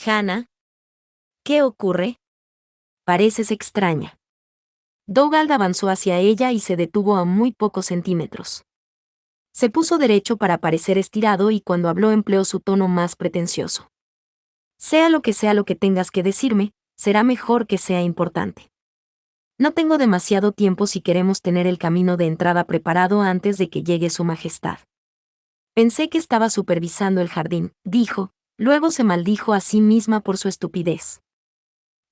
Hannah, ¿qué ocurre? Pareces extraña. Dougal avanzó hacia ella y se detuvo a muy pocos centímetros. Se puso derecho para parecer estirado y cuando habló empleó su tono más pretencioso. Sea lo que tengas que decirme, será mejor que sea importante. No tengo demasiado tiempo si queremos tener el camino de entrada preparado antes de que llegue Su Majestad. Pensé que estaba supervisando el jardín, dijo, luego se maldijo a sí misma por su estupidez.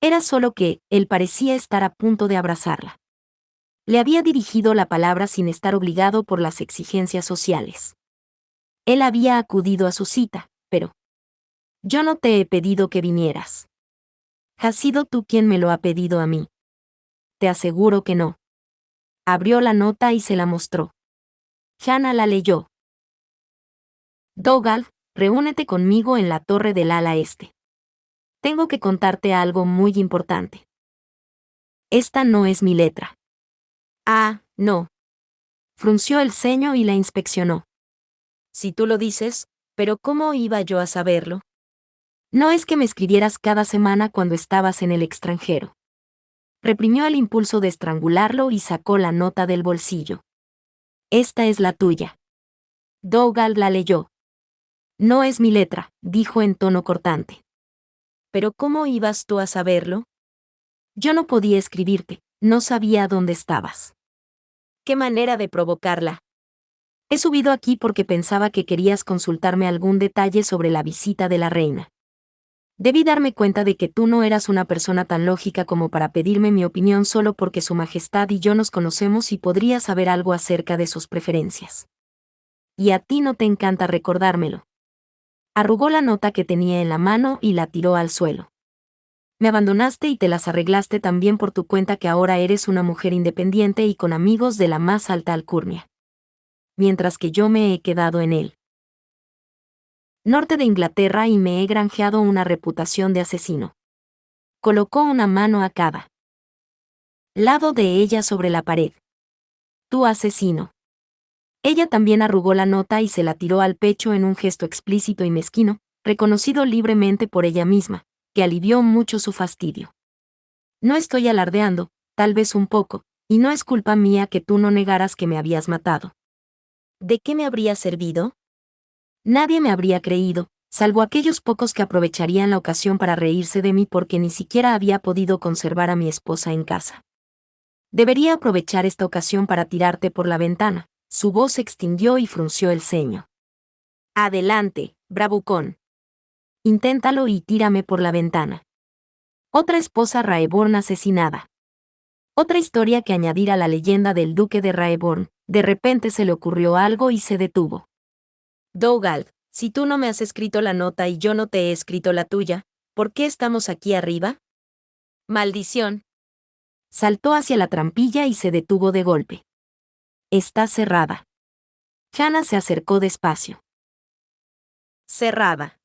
Era solo que, él parecía estar a punto de abrazarla. Le había dirigido la palabra sin estar obligado por las exigencias sociales. Él había acudido a su cita, pero... Yo no te he pedido que vinieras. ¿Has sido tú quien me lo ha pedido a mí? Te aseguro que no. Abrió la nota y se la mostró. Hannah la leyó. Dougal, reúnete conmigo en la torre del ala este. Tengo que contarte algo muy importante. Esta no es mi letra. Ah, no. Frunció el ceño y la inspeccionó. Si tú lo dices, pero ¿cómo iba yo a saberlo? No es que me escribieras cada semana cuando estabas en el extranjero. Reprimió el impulso de estrangularlo y sacó la nota del bolsillo. Esta es la tuya. Dougal la leyó. No es mi letra, dijo en tono cortante. ¿Pero cómo ibas tú a saberlo? Yo no podía escribirte, no sabía dónde estabas. ¿Qué manera de provocarla? He subido aquí porque pensaba que querías consultarme algún detalle sobre la visita de la reina. Debí darme cuenta de que tú no eras una persona tan lógica como para pedirme mi opinión solo porque Su Majestad y yo nos conocemos y podría saber algo acerca de sus preferencias. Y a ti no te encanta recordármelo. Arrugó la nota que tenía en la mano y la tiró al suelo. Me abandonaste y te las arreglaste tan bien por tu cuenta que ahora eres una mujer independiente y con amigos de la más alta alcurnia. Mientras que yo me he quedado en el norte de Inglaterra y me he granjeado una reputación de asesino. Colocó una mano a cada lado de ella sobre la pared. Tu asesino. Ella también arrugó la nota y se la tiró al pecho en un gesto explícito y mezquino, reconocido libremente por ella misma, que alivió mucho su fastidio. No estoy alardeando, tal vez un poco, y no es culpa mía que tú no negaras que me habías matado. ¿De qué me habría servido? Nadie me habría creído, salvo aquellos pocos que aprovecharían la ocasión para reírse de mí porque ni siquiera había podido conservar a mi esposa en casa. Debería aprovechar esta ocasión para tirarte por la ventana. Su voz se extinguió y frunció el ceño. Adelante, bravucón. Inténtalo y tírame por la ventana. Otra esposa Raeburn asesinada. Otra historia que añadir a la leyenda del duque de Raeburn. De repente se le ocurrió algo y se detuvo. Dougal, si tú no me has escrito la nota y yo no te he escrito la tuya, ¿por qué estamos aquí arriba? Maldición. Saltó hacia la trampilla y se detuvo de golpe. Está cerrada. Hannah se acercó despacio. Cerrada.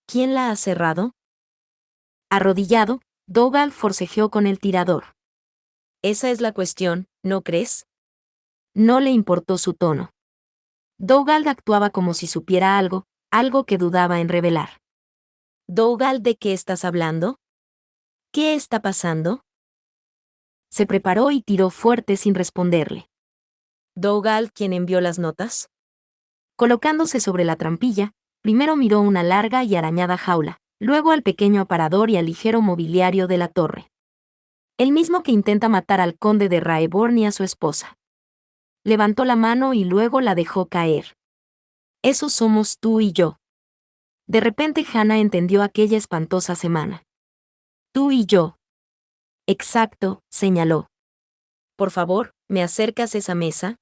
¿Quién la ha cerrado? Arrodillado, Dougal forcejeó con el tirador. Esa es la cuestión, ¿no crees? No le importó su tono. Dougal actuaba como si supiera algo que dudaba en revelar. Dougal, ¿de qué estás hablando? ¿Qué está pasando? Se preparó y tiró fuerte sin responderle. Dougal, ¿quién envió las notas? Colocándose sobre la trampilla, primero miró una larga y arañada jaula, luego al pequeño aparador y al ligero mobiliario de la torre. El mismo que intenta matar al conde de Raeburn y a su esposa. Levantó la mano y luego la dejó caer. Esos somos tú y yo. De repente Hannah entendió aquella espantosa semana. Tú y yo. Exacto, señaló. Por favor, ¿me acercas esa mesa?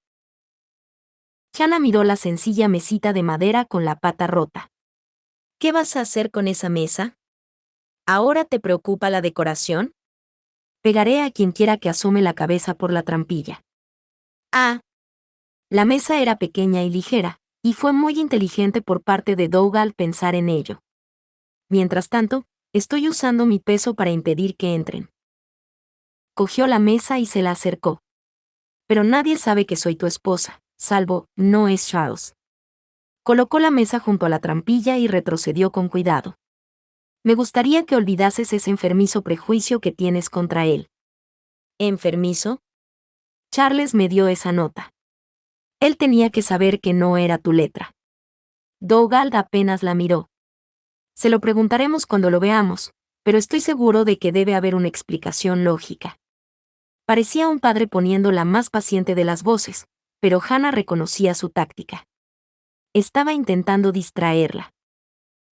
Hannah miró la sencilla mesita de madera con la pata rota. ¿Qué vas a hacer con esa mesa? ¿Ahora te preocupa la decoración? Pegaré a quien quiera que asome la cabeza por la trampilla. Ah. La mesa era pequeña y ligera, y fue muy inteligente por parte de Dougal pensar en ello. Mientras tanto, estoy usando mi peso para impedir que entren. Cogió la mesa y se la acercó. Pero nadie sabe que soy tu esposa, salvo, no es Charles. Colocó la mesa junto a la trampilla y retrocedió con cuidado. Me gustaría que olvidases ese enfermizo prejuicio que tienes contra él. ¿Enfermizo? Charles me dio esa nota. Él tenía que saber que no era tu letra. Dougal apenas la miró. Se lo preguntaremos cuando lo veamos, pero estoy seguro de que debe haber una explicación lógica. Parecía un padre poniendo la más paciente de las voces, pero Hannah reconocía su táctica. Estaba intentando distraerla.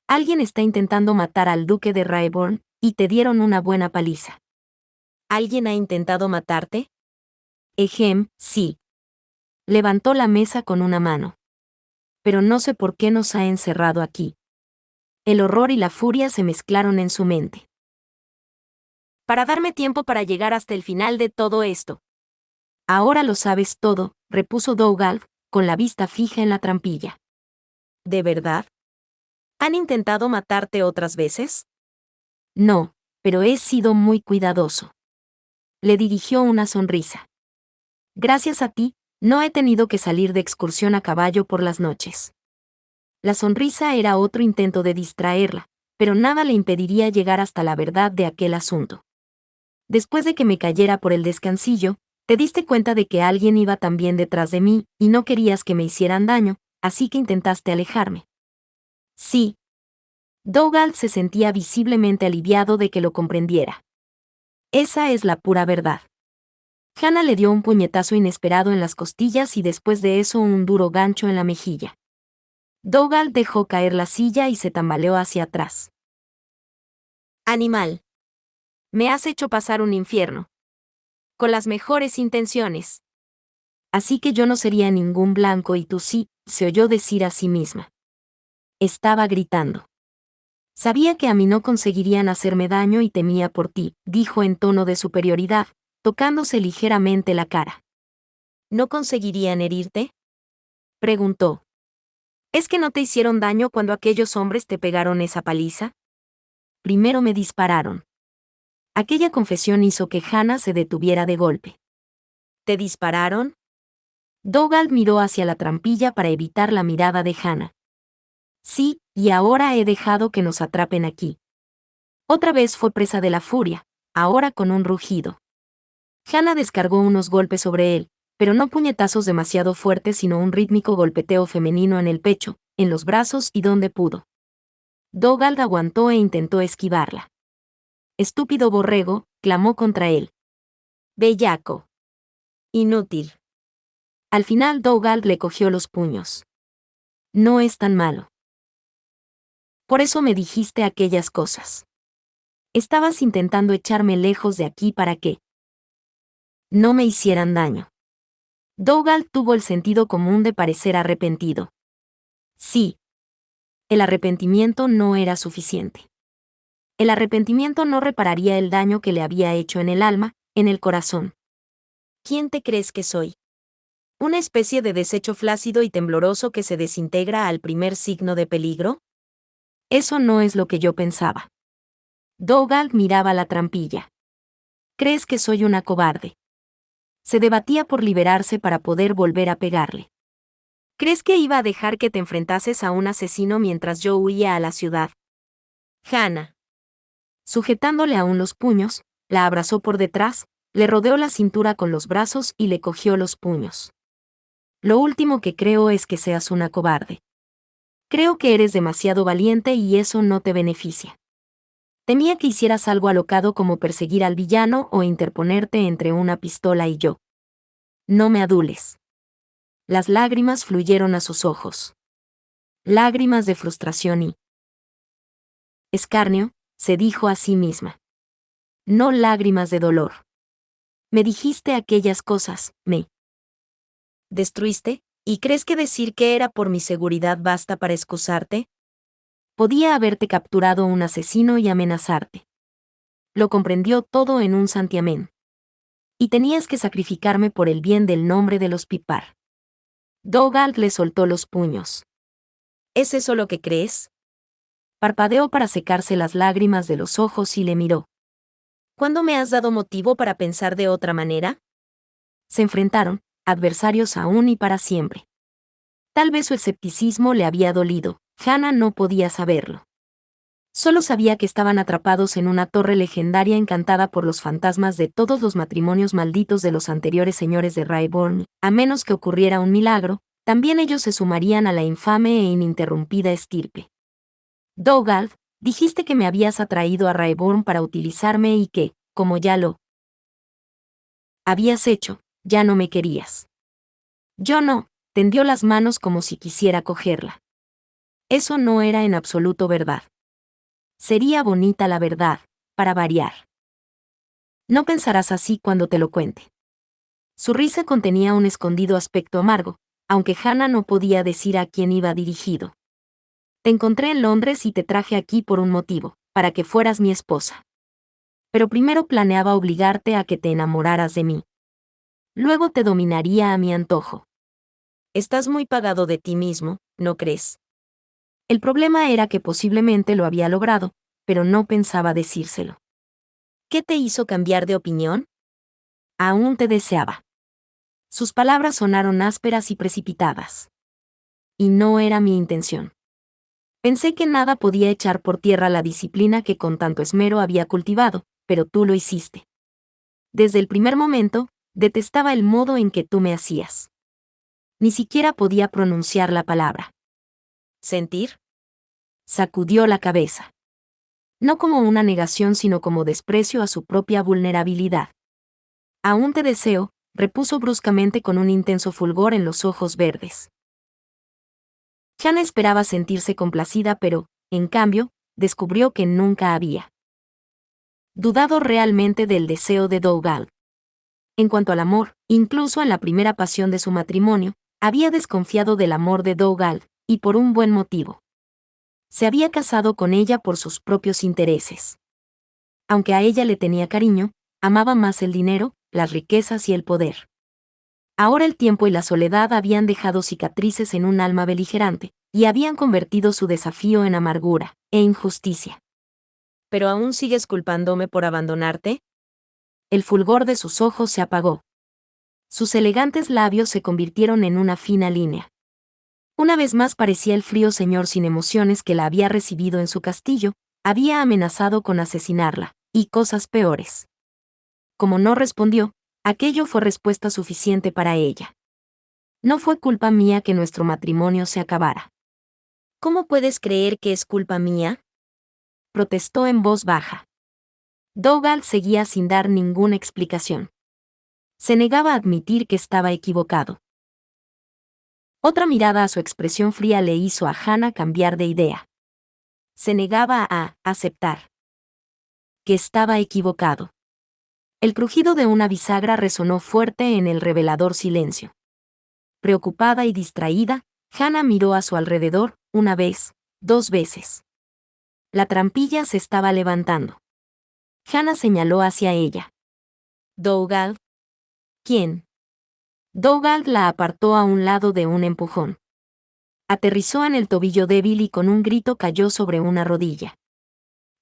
Alguien está intentando matar al duque de Raeburn, y te dieron una buena paliza. ¿Alguien ha intentado matarte? Sí. Levantó la mesa con una mano. Pero no sé por qué nos ha encerrado aquí. El horror y la furia se mezclaron en su mente. Para darme tiempo para llegar hasta el final de todo esto. Ahora lo sabes todo, repuso Dougal, con la vista fija en la trampilla. ¿De verdad? ¿Han intentado matarte otras veces? No, pero he sido muy cuidadoso. Le dirigió una sonrisa. Gracias a ti, no he tenido que salir de excursión a caballo por las noches. La sonrisa era otro intento de distraerla, pero nada le impediría llegar hasta la verdad de aquel asunto. Después de que me cayera por el descansillo, te diste cuenta de que alguien iba también detrás de mí y no querías que me hicieran daño, así que intentaste alejarme. Sí. Dougal se sentía visiblemente aliviado de que lo comprendiera. Esa es la pura verdad. Hannah le dio un puñetazo inesperado en las costillas y después de eso un duro gancho en la mejilla. Dougal dejó caer la silla y se tambaleó hacia atrás. Animal. Me has hecho pasar un infierno. Con las mejores intenciones. Así que yo no sería ningún blanco y tú sí, se oyó decir a sí misma. Estaba gritando. Sabía que a mí no conseguirían hacerme daño y temía por ti, dijo en tono de superioridad, tocándose ligeramente la cara. ¿No conseguirían herirte? Preguntó. ¿Es que no te hicieron daño cuando aquellos hombres te pegaron esa paliza? Primero me dispararon. Aquella confesión hizo que Hannah se detuviera de golpe. ¿Te dispararon? Dougal miró hacia la trampilla para evitar la mirada de Hannah. Sí, y ahora he dejado que nos atrapen aquí. Otra vez fue presa de la furia, ahora con un rugido. Hannah descargó unos golpes sobre él, pero no puñetazos demasiado fuertes sino un rítmico golpeteo femenino en el pecho, en los brazos y donde pudo. Dougal aguantó e intentó esquivarla. Estúpido borrego, clamó contra él. Bellaco. Inútil. Al final Dougal le cogió los puños. No es tan malo. Por eso me dijiste aquellas cosas. Estabas intentando echarme lejos de aquí para que no me hicieran daño. Dougal tuvo el sentido común de parecer arrepentido. Sí. El arrepentimiento no era suficiente. El arrepentimiento no repararía el daño que le había hecho en el alma, en el corazón. ¿Quién te crees que soy? ¿Una especie de desecho flácido y tembloroso que se desintegra al primer signo de peligro? Eso no es lo que yo pensaba. Dougal miraba la trampilla. ¿Crees que soy una cobarde? Se debatía por liberarse para poder volver a pegarle. ¿Crees que iba a dejar que te enfrentases a un asesino mientras yo huía a la ciudad? Hannah. Sujetándole aún los puños, la abrazó por detrás, le rodeó la cintura con los brazos y le cogió los puños. Lo último que creo es que seas una cobarde. Creo que eres demasiado valiente y eso no te beneficia. Temía que hicieras algo alocado como perseguir al villano o interponerte entre una pistola y yo. No me adules. Las lágrimas fluyeron a sus ojos. Lágrimas de frustración y escarnio, se dijo a sí misma. No lágrimas de dolor. Me dijiste aquellas cosas, me destruiste, ¿y crees que decir que era por mi seguridad basta para excusarte? Podía haberte capturado un asesino y amenazarte. Lo comprendió todo en un santiamén. Y tenías que sacrificarme por el bien del nombre de los Pipar. Dougal le soltó los puños. ¿Es eso lo que crees? Parpadeó para secarse las lágrimas de los ojos y le miró. ¿Cuándo me has dado motivo para pensar de otra manera? Se enfrentaron, adversarios aún y para siempre. Tal vez su escepticismo le había dolido, Hannah no podía saberlo. Solo sabía que estaban atrapados en una torre legendaria encantada por los fantasmas de todos los matrimonios malditos de los anteriores señores de Rayborn. A menos que ocurriera un milagro, también ellos se sumarían a la infame e ininterrumpida estirpe. Dowgald, dijiste que me habías atraído a Rayborn para utilizarme y que, como ya lo habías hecho, ya no me querías. Yo no, tendió las manos como si quisiera cogerla. Eso no era en absoluto verdad. Sería bonita la verdad, para variar. No pensarás así cuando te lo cuente. Su risa contenía un escondido aspecto amargo, aunque Hannah no podía decir a quién iba dirigido. Te encontré en Londres y te traje aquí por un motivo, para que fueras mi esposa. Pero primero planeaba obligarte a que te enamoraras de mí. Luego te dominaría a mi antojo. Estás muy pagado de ti mismo, ¿no crees? El problema era que posiblemente lo había logrado, pero no pensaba decírselo. ¿Qué te hizo cambiar de opinión? Aún te deseaba. Sus palabras sonaron ásperas y precipitadas. Y no era mi intención. Pensé que nada podía echar por tierra la disciplina que con tanto esmero había cultivado, pero tú lo hiciste. Desde el primer momento, detestaba el modo en que tú me hacías. Ni siquiera podía pronunciar la palabra. ¿Sentir? Sacudió la cabeza. No como una negación sino como desprecio a su propia vulnerabilidad. Aún te deseo, repuso bruscamente con un intenso fulgor en los ojos verdes. Hannah esperaba sentirse complacida pero, en cambio, descubrió que nunca había dudado realmente del deseo de Dowgald. En cuanto al amor, incluso en la primera pasión de su matrimonio, había desconfiado del amor de Dowgald, y por un buen motivo. Se había casado con ella por sus propios intereses. Aunque a ella le tenía cariño, amaba más el dinero, las riquezas y el poder. Ahora el tiempo y la soledad habían dejado cicatrices en un alma beligerante, y habían convertido su desafío en amargura e injusticia. ¿Pero aún sigues culpándome por abandonarte? El fulgor de sus ojos se apagó. Sus elegantes labios se convirtieron en una fina línea. Una vez más parecía el frío señor sin emociones que la había recibido en su castillo, había amenazado con asesinarla, y cosas peores. Como no respondió, aquello fue respuesta suficiente para ella. No fue culpa mía que nuestro matrimonio se acabara. ¿Cómo puedes creer que es culpa mía? Protestó en voz baja. Dowgald seguía sin dar ninguna explicación. Se negaba a admitir que estaba equivocado. Otra mirada a su expresión fría le hizo a Hannah cambiar de idea. Se negaba a aceptar que estaba equivocado. El crujido de una bisagra resonó fuerte en el revelador silencio. Preocupada y distraída, Hannah miró a su alrededor, una vez, dos veces. La trampilla se estaba levantando. Hannah señaló hacia ella. ¿Dowgald? ¿Quién? Dowgald la apartó a un lado de un empujón. Aterrizó en el tobillo débil y con un grito cayó sobre una rodilla.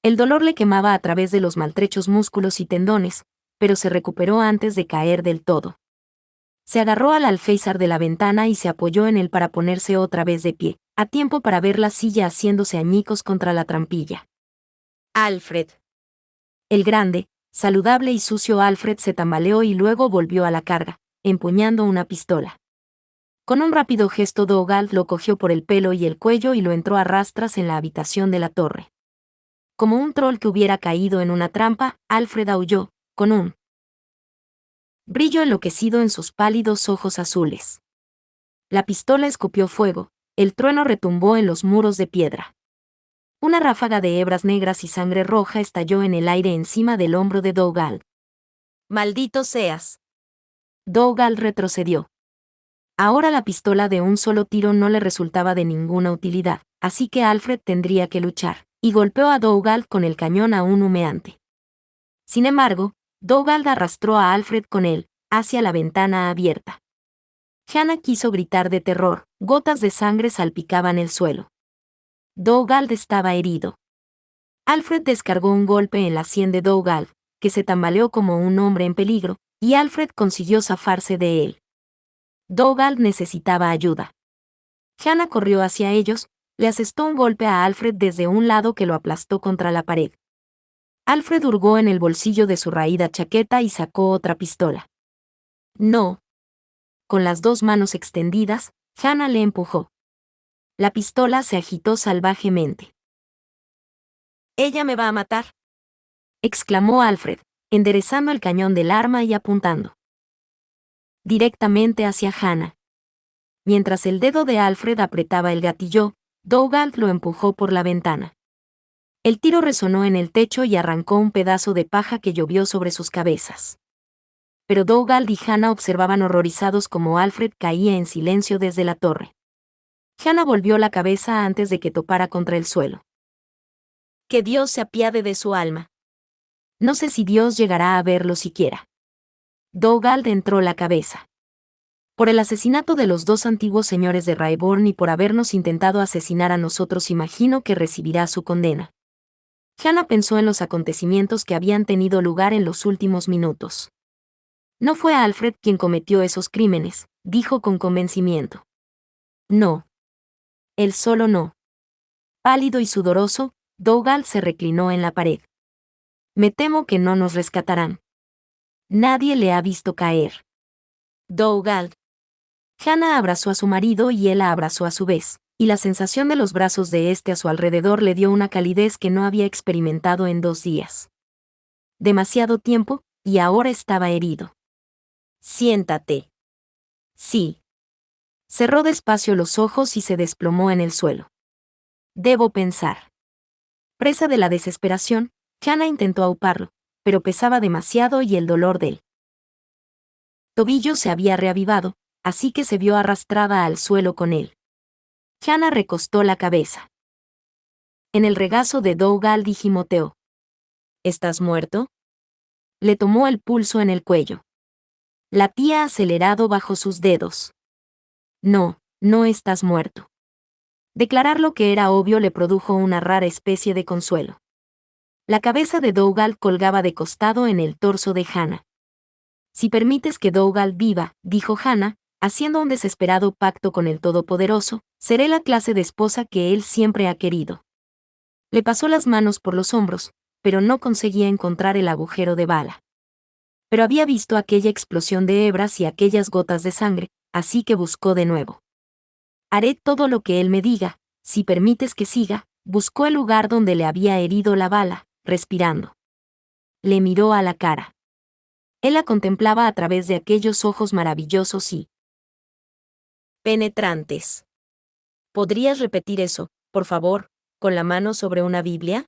El dolor le quemaba a través de los maltrechos músculos y tendones, pero se recuperó antes de caer del todo. Se agarró al alféizar de la ventana y se apoyó en él para ponerse otra vez de pie, a tiempo para ver la silla haciéndose añicos contra la trampilla. Alfred. El grande, saludable y sucio Alfred se tambaleó y luego volvió a la carga, empuñando una pistola. Con un rápido gesto Dowgald lo cogió por el pelo y el cuello y lo entró a rastras en la habitación de la torre. Como un troll que hubiera caído en una trampa, Alfred aulló, con un brillo enloquecido en sus pálidos ojos azules. La pistola escupió fuego, el trueno retumbó en los muros de piedra. Una ráfaga de hebras negras y sangre roja estalló en el aire encima del hombro de Dowgald. ¡Maldito seas! Dowgald retrocedió. Ahora la pistola de un solo tiro no le resultaba de ninguna utilidad, así que Alfred tendría que luchar, y golpeó a Dowgald con el cañón aún humeante. Sin embargo, Dowgald arrastró a Alfred con él, hacia la ventana abierta. Hannah quiso gritar de terror, gotas de sangre salpicaban el suelo. Dowgald estaba herido. Alfred descargó un golpe en la sien de Dowgald, que se tambaleó como un hombre en peligro, y Alfred consiguió zafarse de él. Dowgald necesitaba ayuda. Hannah corrió hacia ellos, Le asestó un golpe a Alfred desde un lado que lo aplastó contra la pared. Alfred hurgó en el bolsillo de su raída chaqueta y sacó otra pistola. No. Con las dos manos extendidas, Hannah le empujó. La pistola se agitó salvajemente. «¡Ella me va a matar!», exclamó Alfred, enderezando el cañón del arma y apuntando directamente hacia Hannah. Mientras el dedo de Alfred apretaba el gatillo, Dougal lo empujó por la ventana. El tiro resonó en el techo y arrancó un pedazo de paja que llovió sobre sus cabezas. Pero Dougal y Hannah observaban horrorizados como Alfred caía en silencio desde la torre. Hannah volvió la cabeza antes de que topara contra el suelo. «Que Dios se apiade de su alma. No sé si Dios llegará a verlo siquiera». Dougal entró la cabeza. «Por el asesinato de los dos antiguos señores de Raeburn y por habernos intentado asesinar a nosotros, imagino que recibirá su condena». Hannah pensó en los acontecimientos que habían tenido lugar en los últimos minutos. «No fue Alfred quien cometió esos crímenes», dijo con convencimiento. «No. Él solo no». Pálido y sudoroso, Dougal se reclinó en la pared. «Me temo que no nos rescatarán. Nadie le ha visto caer». «Dougal». Hannah abrazó a su marido y él la abrazó a su vez, y la sensación de los brazos de este a su alrededor le dio una calidez que no había experimentado en 2 días. Demasiado tiempo, y ahora estaba herido. «Siéntate». «Sí». Cerró despacio los ojos y se desplomó en el suelo. «Debo pensar». Presa de la desesperación, Hannah intentó auparlo, pero pesaba demasiado y el dolor del tobillo se había reavivado, así que se vio arrastrada al suelo con él. Hannah recostó la cabeza en el regazo de Dougal y gimoteó. «¿Estás muerto?». Le tomó el pulso en el cuello. Latía acelerado bajo sus dedos. «No, no estás muerto». Declarar lo que era obvio le produjo una rara especie de consuelo. La cabeza de Dougal colgaba de costado en el torso de Hannah. «Si permites que Dougal viva», dijo Hannah, haciendo un desesperado pacto con el Todopoderoso, «seré la clase de esposa que él siempre ha querido». Le pasó las manos por los hombros, pero no conseguía encontrar el agujero de bala. Pero había visto aquella explosión de hebras y aquellas gotas de sangre, así que buscó de nuevo. «Haré todo lo que él me diga, si permites que siga». Buscó el lugar donde le había herido la bala, respirando. Le miró a la cara. Él la contemplaba a través de aquellos ojos maravillosos y penetrantes. «¿Podrías repetir eso, por favor, con la mano sobre una Biblia?».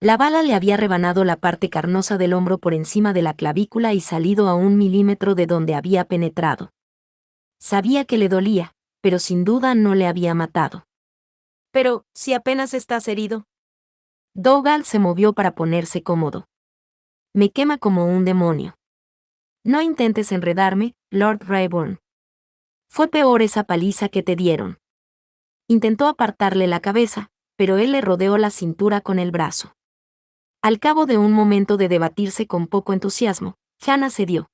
La bala le había rebanado la parte carnosa del hombro por encima de la clavícula y salido a 1 milímetro de donde había penetrado. Sabía que le dolía, pero sin duda no le había matado. «Pero, si apenas estás herido». Dougal se movió para ponerse cómodo. «Me quema como un demonio». «No intentes enredarme, Lord Raeburn. Fue peor esa paliza que te dieron». Intentó apartarle la cabeza, pero él le rodeó la cintura con el brazo. Al cabo de un momento de debatirse con poco entusiasmo, Hannah cedió.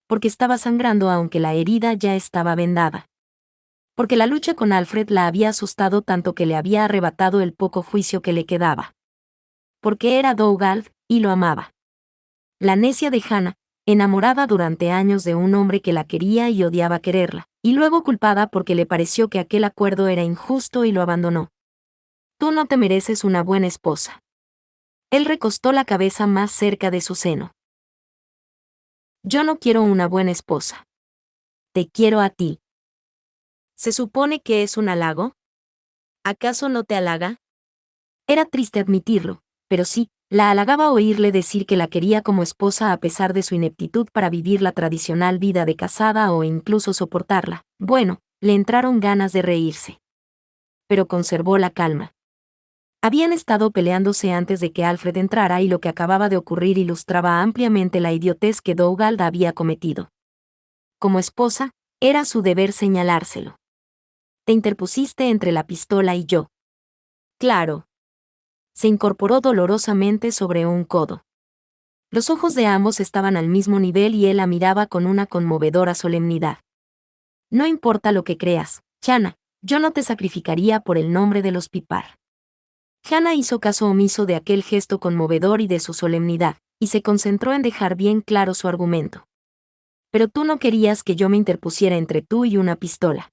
Porque estaba sangrando aunque la herida ya estaba vendada. Porque la lucha con Alfred la había asustado tanto que le había arrebatado el poco juicio que le quedaba. Porque era Dougal, y lo amaba. La necia de Hannah, enamorada durante años de un hombre que la quería y odiaba quererla, y luego culpada porque le pareció que aquel acuerdo era injusto y lo abandonó. «Tú no te mereces una buena esposa». Él recostó la cabeza más cerca de su seno. «Yo no quiero una buena esposa. Te quiero a ti». «¿Se supone que es un halago? ¿Acaso no te halaga?». Era triste admitirlo, pero sí, la halagaba oírle decir que la quería como esposa a pesar de su ineptitud para vivir la tradicional vida de casada o incluso soportarla. Bueno, le entraron ganas de reírse. Pero conservó la calma. Habían estado peleándose antes de que Alfred entrara y lo que acababa de ocurrir ilustraba ampliamente la idiotez que Dougal había cometido. Como esposa, era su deber señalárselo. «Te interpusiste entre la pistola y yo». «Claro». Se incorporó dolorosamente sobre un codo. Los ojos de ambos estaban al mismo nivel y él la miraba con una conmovedora solemnidad. «No importa lo que creas, Hannah», Yo no te sacrificaría por el nombre de los Pipar. Hannah hizo caso omiso de aquel gesto conmovedor y de su solemnidad, y se concentró en dejar bien claro su argumento. Pero tú no querías que yo me interpusiera entre tú y una pistola.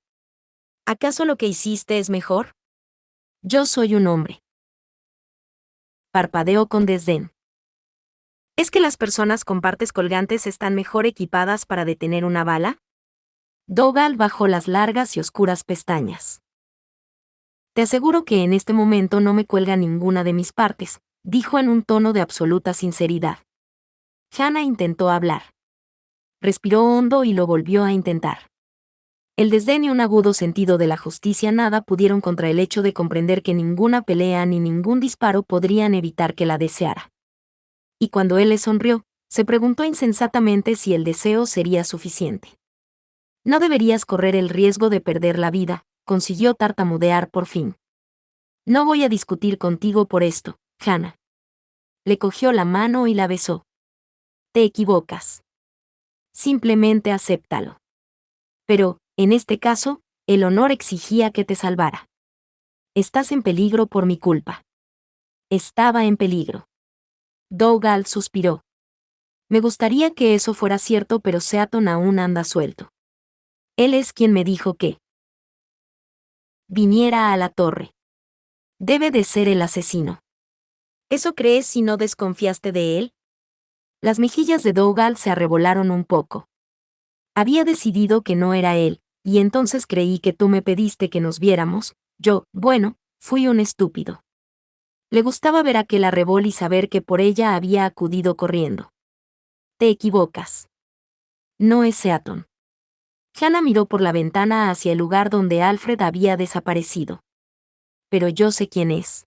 ¿Acaso lo que hiciste es mejor? Yo soy un hombre. Parpadeó con desdén. ¿Es que las personas con partes colgantes están mejor equipadas para detener una bala? Dougal bajó las largas y oscuras pestañas. Te aseguro que en este momento no me cuelga ninguna de mis partes, dijo en un tono de absoluta sinceridad. Hannah intentó hablar. Respiró hondo y lo volvió a intentar. El desdén y un agudo sentido de la justicia nada pudieron contra el hecho de comprender que ninguna pelea ni ningún disparo podrían evitar que la deseara. Y cuando él le sonrió, se preguntó insensatamente si el deseo sería suficiente. No deberías correr el riesgo de perder la vida, consiguió tartamudear por fin. No voy a discutir contigo por esto, Hannah. Le cogió la mano y la besó. Te equivocas. Simplemente acéptalo. Pero, en este caso, el honor exigía que te salvara. Estás en peligro por mi culpa. Estaba en peligro. Dougal suspiró. Me gustaría que eso fuera cierto, pero Seaton aún anda suelto. Él es quien me dijo que viniera a la torre. Debe de ser el asesino. ¿Eso crees si no desconfiaste de él? Las mejillas de Dougal se arrebolaron un poco. Había decidido que no era él, y entonces creí que tú me pediste que nos viéramos. Bueno, fui un estúpido. Le gustaba ver aquel arrebol y saber que por ella había acudido corriendo. Te equivocas. No es Seaton. Hannah miró por la ventana hacia el lugar donde Alfred había desaparecido. Pero yo sé quién es.